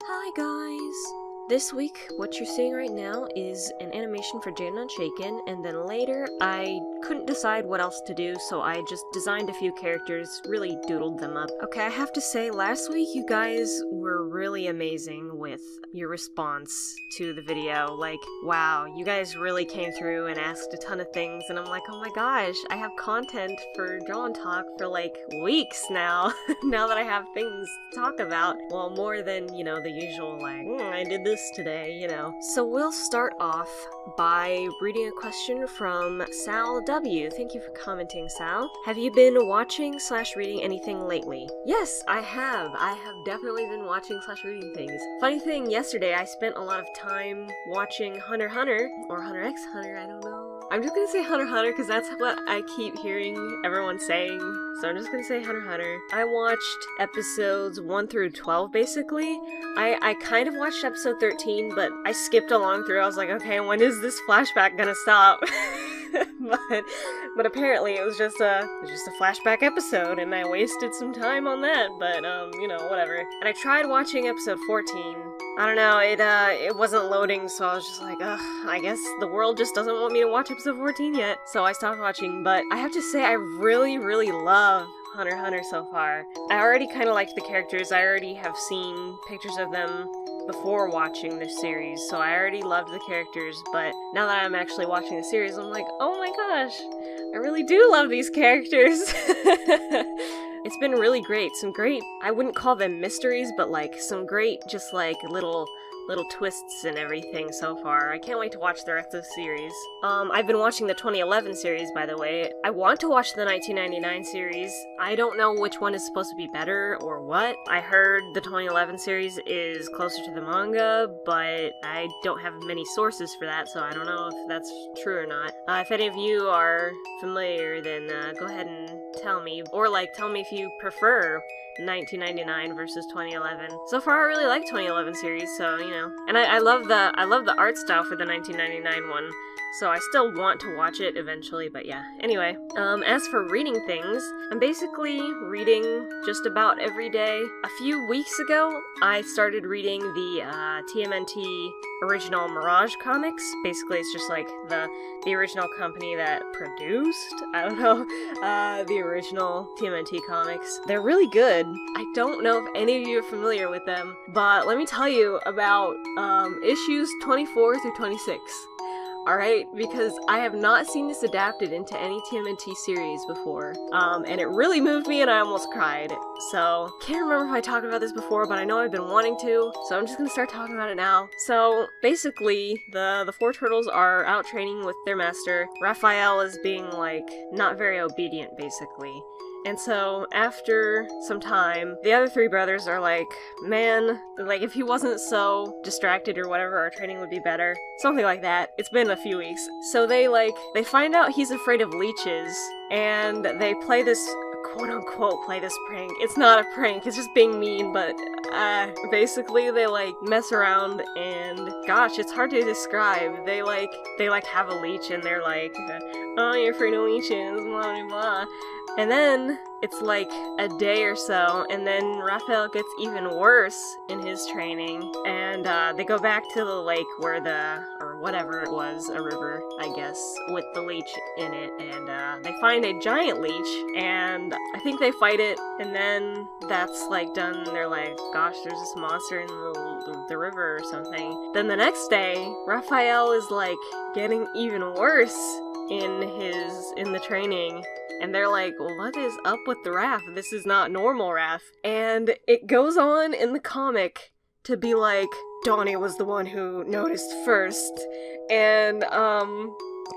Hi guys! This week, what you're seeing right now is an animation for Jaden Unshaken, and then later I couldn't decide what else to do, so I just designed a few characters, really doodled them up. Okay, I have to say, last week you guys were really amazing with your response to the video. Like, wow, you guys really came through and asked a ton of things, and I'm like, oh my gosh, I have content for Draw and Talk for like weeks now, now that I have things to talk about. Well, more than, you know, the usual like, I did this today, you know. So we'll start off by reading a question from Sal W. Thank you for commenting, Sal. Have you been watching/reading anything lately? Yes, I have. I have definitely been watching/reading things. Funny thing, yesterday I spent a lot of time watching Hunter x Hunter, or Hunter x Hunter, I don't know. I'm just gonna say Hunter x Hunter because that's what I keep hearing everyone saying, so I'm just gonna say Hunter x Hunter. I watched episodes 1 through 12 basically. I kind of watched episode 13, but I skipped along through. I was like, okay, when is this flashback gonna stop? but apparently it was just a flashback episode, and I wasted some time on that, but you know, whatever. And I tried watching episode 14. I don't know, it wasn't loading, so I was just like, ugh, I guess the world just doesn't want me to watch episode 14 yet. So I stopped watching, but I have to say I really, really love Hunter x Hunter so far. I already kind of liked the characters. I already have seen pictures of them before watching this series, so I already loved the characters, but now that I'm actually watching the series, I'm like, oh my gosh, I really do love these characters. It's been really great. Some great, I wouldn't call them mysteries, but like some great just like little twists and everything so far. I can't wait to watch the rest of the series. I've been watching the 2011 series, by the way. I want to watch the 1999 series. I don't know which one is supposed to be better or what. I heard the 2011 series is closer to the manga, but I don't have many sources for that, so I don't know if that's true or not. If any of you are familiar, then go ahead and tell me, or like tell me if you prefer 1999 versus 2011. So far, I really like 2011 series, so you know, and I love the art style for the 1999 one. So I still want to watch it eventually, but yeah. Anyway, as for reading things, I'm basically reading just about every day. A few weeks ago, I started reading the TMNT original Mirage comics. Basically, it's just like the original company that produced, I don't know, the original TMNT comics. They're really good. I don't know if any of you are familiar with them, but let me tell you about issues 24 through 26. Alright, because I have not seen this adapted into any TMNT series before, and it really moved me and I almost cried. So, can't remember if I talked about this before, but I know I've been wanting to, so I'm just gonna start talking about it now. So, basically, the four turtles are out training with their master. Raphael is being, like, not very obedient, basically. And so, after some time, the other three brothers are like, man, like, if he wasn't so distracted or whatever, our training would be better. Something like that. It's been a few weeks. So they find out he's afraid of leeches, and they play this, quote-unquote, play this prank. It's not a prank, it's just being mean, but, basically they, like, mess around, and, gosh, it's hard to describe. They have a leech, and they're like, oh, you're afraid of leeches, blah, blah, blah. And then, it's like a day or so, and then Raphael gets even worse in his training, and they go back to the lake where or whatever it was, a river, I guess, with the leech in it, and they find a giant leech, and I think they fight it, and then that's like done, and they're like, gosh, there's this monster in the river or something. Then the next day, Raphael is like getting even worse in the training. And they're like, well, what is up with the Raph? This is not normal Raph. And it goes on in the comic to be like, Donnie was the one who noticed first. And,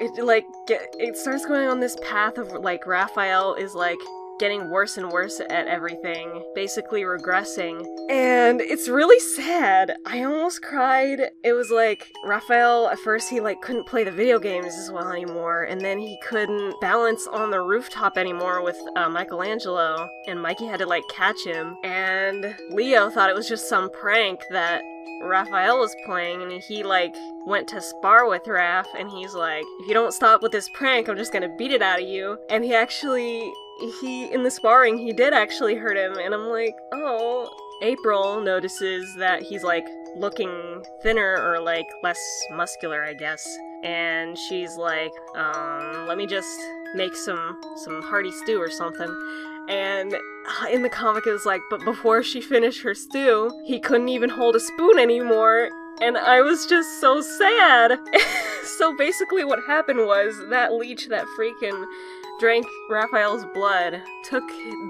it starts going on this path of, like, Raphael is, like, getting worse and worse at everything, basically regressing, and it's really sad. I almost cried. It was like, Raphael, at first he like couldn't play the video games as well anymore, and then he couldn't balance on the rooftop anymore with Michelangelo, and Mikey had to like catch him, and Leo thought it was just some prank that Raphael was playing, and he like went to spar with Raph, and he's like, if you don't stop with this prank, I'm just gonna beat it out of you. And he in the sparring, he did actually hurt him, and I'm like, oh, April notices that he's, like, looking thinner or, like, less muscular, I guess. And she's like, let me just make some hearty stew or something. And in the comic it was like, but before she finished her stew, he couldn't even hold a spoon anymore. And I was just so sad. So basically what happened was that leech that freaking drank Raphael's blood took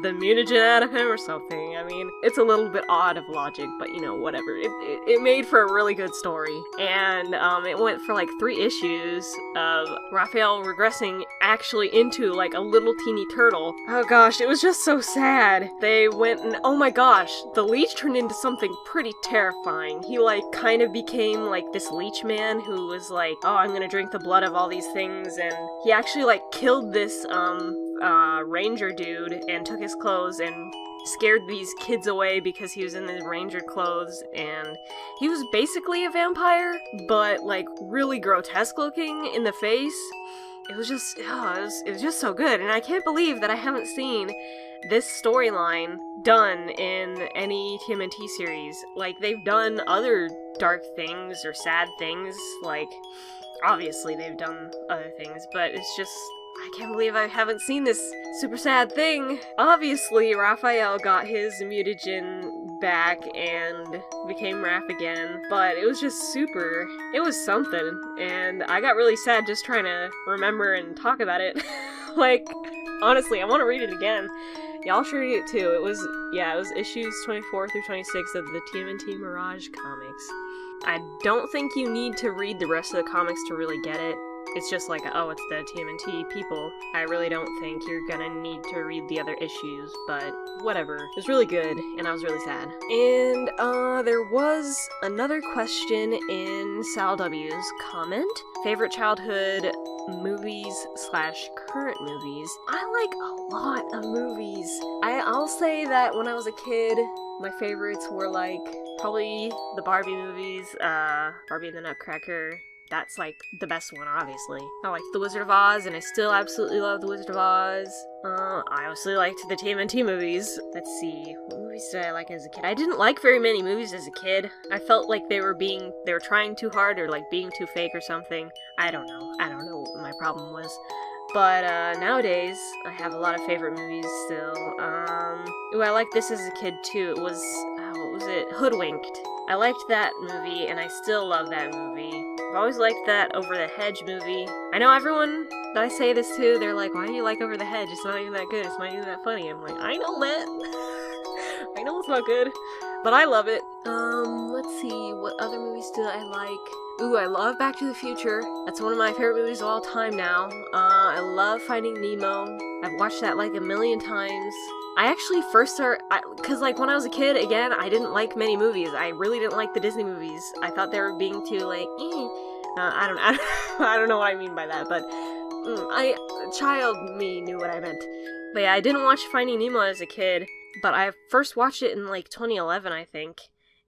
the mutagen out of him or something. I mean, it's a little bit odd of logic, but you know, whatever. It made for a really good story. And it went for like 3 issues of Raphael regressing actually into like a little teeny turtle. Oh gosh, it was just so sad. They went and, oh my gosh, the leech turned into something pretty terrifying. He like kind of became like this leech man who was like, oh, I'm gonna drink the blood of all these things, and he actually like killed this ranger dude and took his clothes and scared these kids away because he was in his ranger clothes, and he was basically a vampire, but like really grotesque looking in the face. It was just, it was just so good, and I can't believe that I haven't seen this storyline done in any TMNT series. Like, they've done other dark things or sad things, like, obviously they've done other things, but it's just, I can't believe I haven't seen this super sad thing. Obviously, Raphael got his mutagen back and became Raph again, but it was just super, it was something, and I got really sad just trying to remember and talk about it. Like, honestly, I want to read it again. Y'all should read it too. It was issues 24 through 26 of the TMNT Mirage comics. I don't think you need to read the rest of the comics to really get it. It's just like, oh, it's the TMNT people. I really don't think you're gonna need to read the other issues, but whatever. It was really good, and I was really sad. And, there was another question in Sal W's comment. Favorite childhood movies / current movies. I like a lot of movies. I'll say that when I was a kid, my favorites were like, probably the Barbie movies, Barbie and the Nutcracker. That's, like, the best one, obviously. I liked The Wizard of Oz, and I still absolutely love The Wizard of Oz. I obviously liked the TMNT movies. Let's see, what movies did I like as a kid? I didn't like very many movies as a kid. I felt like they were trying too hard, or, like, being too fake or something. I don't know what my problem was. But, nowadays, I have a lot of favorite movies still. Ooh, I liked this as a kid, too. It was, what was it? Hoodwinked. I liked that movie, and I still love that movie. I've always liked that Over the Hedge movie. I know everyone that I say this to, they're like, why do you like Over the Hedge? It's not even that good. It's not even that funny. I'm like, I know that. I know it's not good, but I love it. Let's see, what other movies do I like? Ooh, I love Back to the Future. That's one of my favorite movies of all time now. I love Finding Nemo. I've watched that like a million times. I actually first because like when I was a kid, again, I didn't like many movies. I really didn't like the Disney movies. I thought they were being too like, I don't know what I mean by that, but child me knew what I meant. But yeah, I didn't watch Finding Nemo as a kid, but I first watched it in like 2011, I think.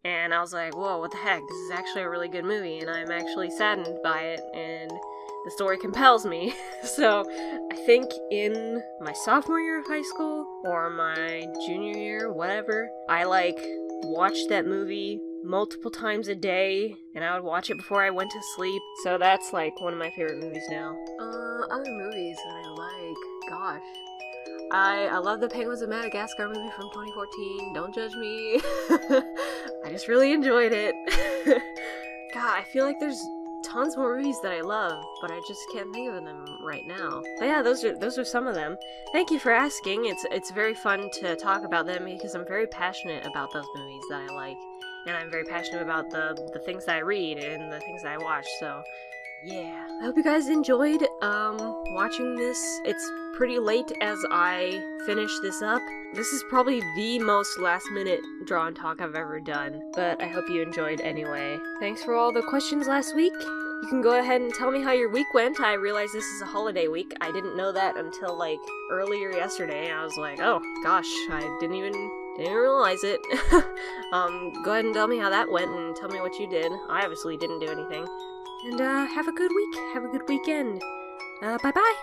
And I was like, whoa, what the heck? This is actually a really good movie, and I'm actually saddened by it, and the story compels me. So I think in my sophomore year of high school, or my junior year, whatever, I like watched that movie multiple times a day, and I would watch it before I went to sleep. So that's like one of my favorite movies now. Other movies that I like, gosh. I love the Penguins of Madagascar movie from 2014. Don't judge me. I just really enjoyed it. God, I feel like there's tons more movies that I love, but I just can't think of them right now. But yeah, those are some of them. Thank you for asking. It's very fun to talk about them because I'm very passionate about those movies that I like, and I'm very passionate about the things that I read and the things that I watch. So yeah, I hope you guys enjoyed watching this. It's pretty late as I finish this up. This is probably the most last-minute draw and talk I've ever done, but I hope you enjoyed anyway. Thanks for all the questions last week. You can go ahead and tell me how your week went. I realize this is a holiday week. I didn't know that until like earlier yesterday. I was like, oh gosh, I didn't realize it. Go ahead and tell me how that went and tell me what you did. I obviously didn't do anything. And have a good week. Have a good weekend. Bye-bye.